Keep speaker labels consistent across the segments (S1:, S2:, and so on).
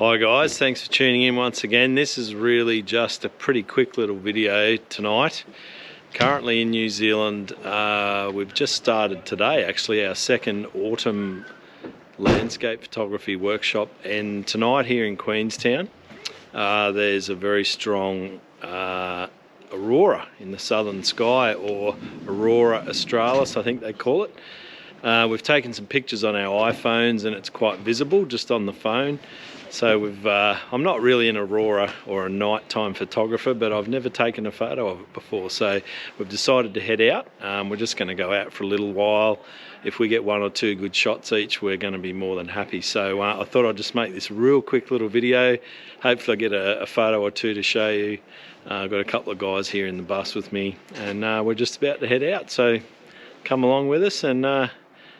S1: Hi guys, thanks for tuning in once again. This is really just a pretty quick little video tonight. Currently in New Zealand, we've just started today actually our second autumn landscape photography workshop, and tonight here in Queenstown there's a very strong aurora in the southern sky, or Aurora Australis I think they call it. We've taken some pictures on our iPhones and it's quite visible just on the phone. So I'm not really an aurora or a nighttime photographer, but I've never taken a photo of it before. So we've decided to head out. We're just going to go out for a little while. If we get one or two good shots each, we're going to be more than happy. So I thought I'd just make this real quick little video. Hopefully I get a photo or two to show you. I've got a couple of guys here in the bus with me, and we're just about to head out. So come along with us, and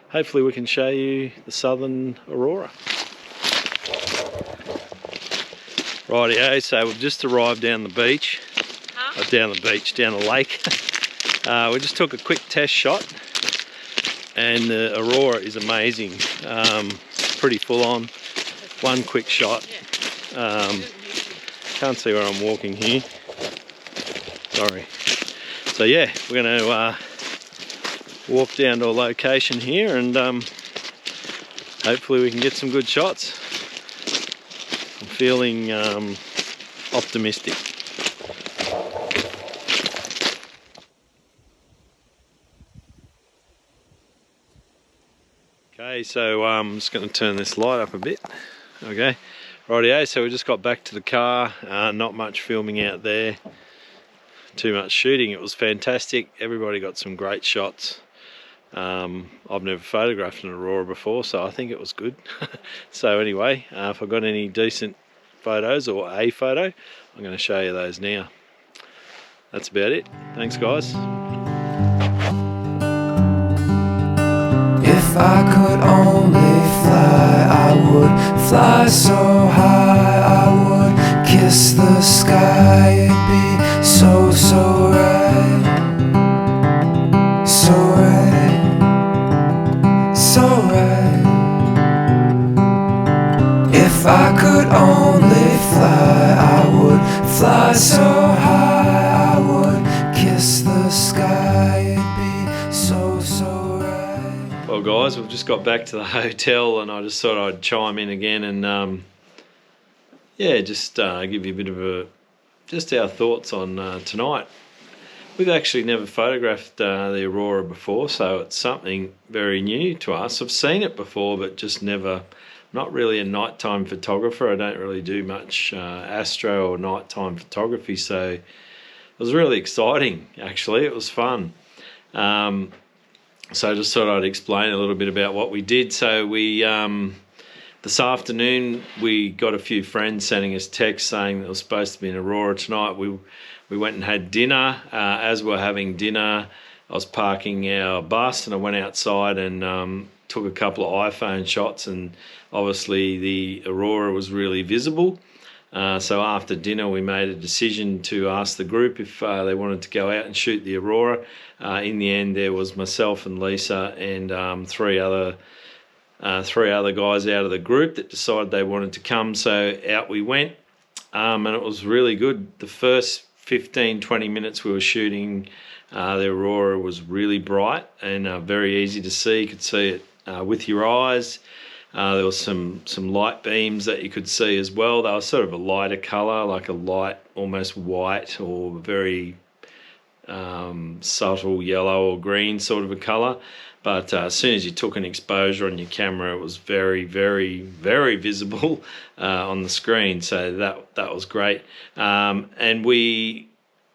S1: hopefully we can show you the southern aurora. Rightio, so we've just arrived down the beach, down the lake. We just took a quick test shot, and the aurora is amazing. Pretty full on, one quick shot. Can't see where I'm walking here, sorry. So yeah, we're going to walk down to a location here, and hopefully we can get some good shots. I'm feeling optimistic. Okay, so I'm just going to turn this light up a bit. Okay, rightio, so we just got back to the car. Not much filming out there, too much shooting. It was fantastic. Everybody got some great shots. I've never photographed an aurora before, so I think it was good. So anyway, if I've got any decent photos or a photo, I'm going to show you those now. That's about it. Thanks guys.
S2: If I could only fly, I would fly so high, I would kiss the sky. It'd be so, so right, so right, so right. If I could only fly, I would fly so high, I would kiss the sky. It'd be so, so right.
S1: Well guys, we've just got back to the hotel, and I just thought I'd chime in again and yeah, just give you a bit of just our thoughts on tonight. We've actually never photographed the aurora before, so it's something very new to us. I've seen it before, but just never. Not really a nighttime photographer. I don't really do much astro or nighttime photography, so it was really exciting actually. It was fun. So I just thought I'd explain a little bit about what we did. So we this afternoon we got a few friends sending us texts saying there was supposed to be an aurora tonight. We went and had dinner. As we're having dinner, I was parking our bus and I went outside and took a couple of iPhone shots, and obviously the aurora was really visible. So after dinner we made a decision to ask the group if they wanted to go out and shoot the aurora. In the end there was myself and Lisa and three other guys out of the group that decided they wanted to come, so out we went, and it was really good. The first 15-20 minutes we were shooting, the aurora was really bright and very easy to see. You could see it with your eyes. There was some light beams that you could see as well. They were sort of a lighter colour, like a light, almost white or very subtle yellow or green sort of a colour. But as soon as you took an exposure on your camera, it was very, very, very visible on the screen. So that was great. And we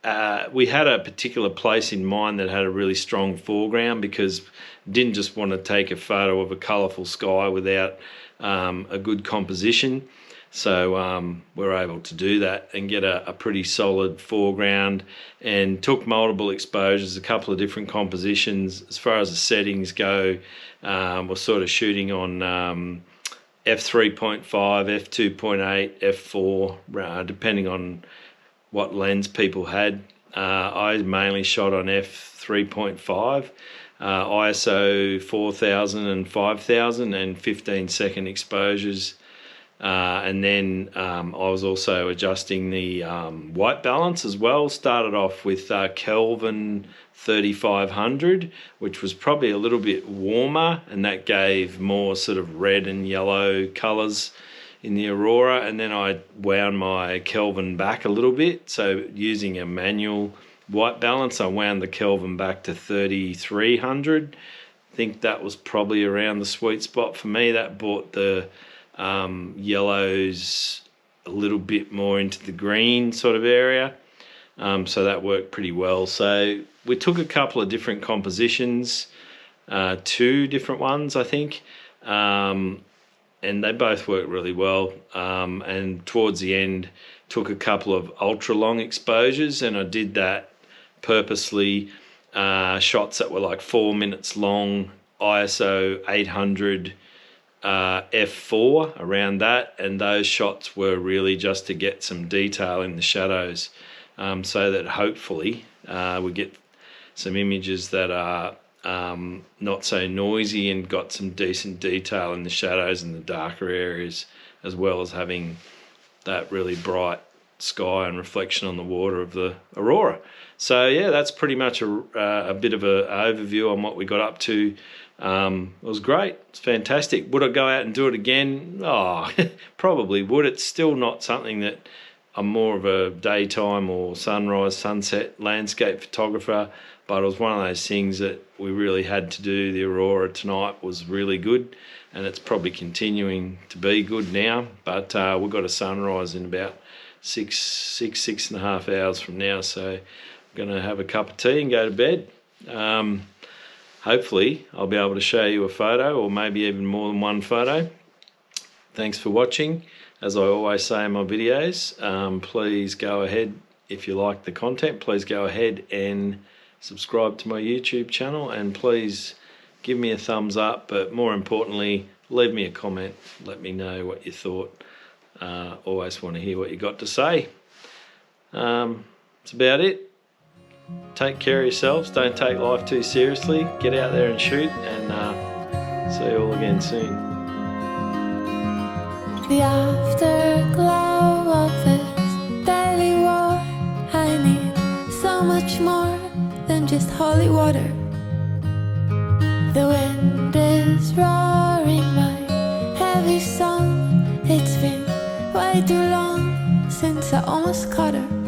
S1: had a particular place in mind that had a really strong foreground, because didn't just want to take a photo of a colourful sky without a good composition. So we're able to do that and get a pretty solid foreground, and took multiple exposures, a couple of different compositions. As far as the settings go, we're sort of shooting on f3.5, f2.8, f4, depending on what lens people had. I mainly shot on f3.5. ISO 4000 and 5000 and 15-second exposures, and then I was also adjusting the white balance as well. Started off with Kelvin 3500, which was probably a little bit warmer, and that gave more sort of red and yellow colours in the Aurora. And then I wound my Kelvin back a little bit. So using a manual white balance, I wound the Kelvin back to 3300. I think that was probably around the sweet spot for me. That brought the yellows a little bit more into the green sort of area, so that worked pretty well. So we took a couple of different compositions, 2 different ones I think, and they both worked really well, and towards the end took a couple of ultra long exposures, and I did that purposely, shots that were like 4 minutes long, ISO 800 f4 around that, and those shots were really just to get some detail in the shadows, so that hopefully we get some images that are not so noisy and got some decent detail in the shadows and the darker areas, as well as having that really bright sky and reflection on the water of the Aurora. So yeah, that's pretty much a bit of an overview on what we got up to. It was great. It's fantastic. Would I go out and do it again? Oh, probably would. It's still not something that I'm more of a daytime or sunrise, sunset landscape photographer, but it was one of those things that we really had to do. The Aurora tonight was really good, and it's probably continuing to be good now, but we've got a sunrise in about six and a half hours from now, so I'm going to have a cup of tea and go to bed. Hopefully I'll be able to show you a photo, or maybe even more than one photo. Thanks for watching. As I always say in my videos, please go ahead, if you like the content, please go ahead and subscribe to my YouTube channel, and please give me a thumbs up, but more importantly, leave me a comment. Let me know what you thought. Always want to hear what you got to say. That's about it. Take care of yourselves. Don't take life too seriously. Get out there and shoot, and see you all again soon.
S3: The afterglow of this daily war, I need so much more than just holy water. The wind is roaring my heavy song. It's been way too long since I almost caught her.